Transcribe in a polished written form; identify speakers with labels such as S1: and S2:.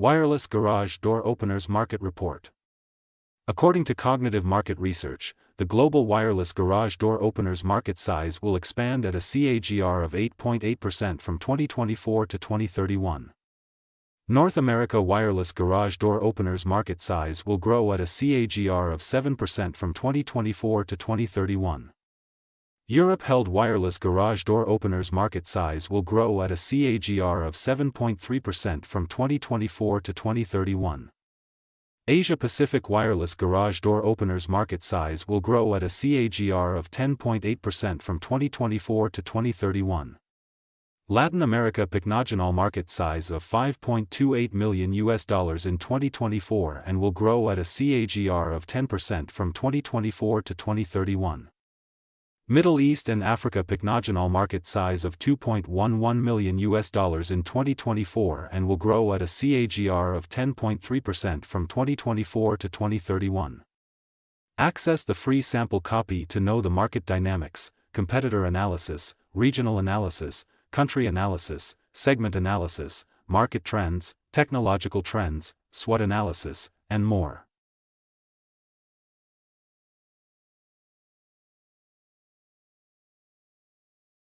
S1: Wireless Garage Door Openers Market Report. According to Cognitive Market Research, the global wireless garage door openers market size will expand at a CAGR of 8.8% from 2024 to 2031. North America wireless garage door openers market size will grow at a CAGR of 7% from 2024 to 2031. Europe held wireless garage door openers market size will grow at a CAGR of 7.3% from 2024 to 2031. Asia Pacific wireless garage door openers market size will grow at a CAGR of 10.8% from 2024 to 2031. Latin America pycnogenol market size of $5.28 million in 2024 and will grow at a CAGR of 10% from 2024 to 2031. Middle East and Africa pycnogenol market size of $2.11 million in 2024 and will grow at a CAGR of 10.3% from 2024 to 2031. Access the free sample copy to know the market dynamics, competitor analysis, regional analysis, country analysis, segment analysis, market trends, technological trends, SWOT analysis, and more.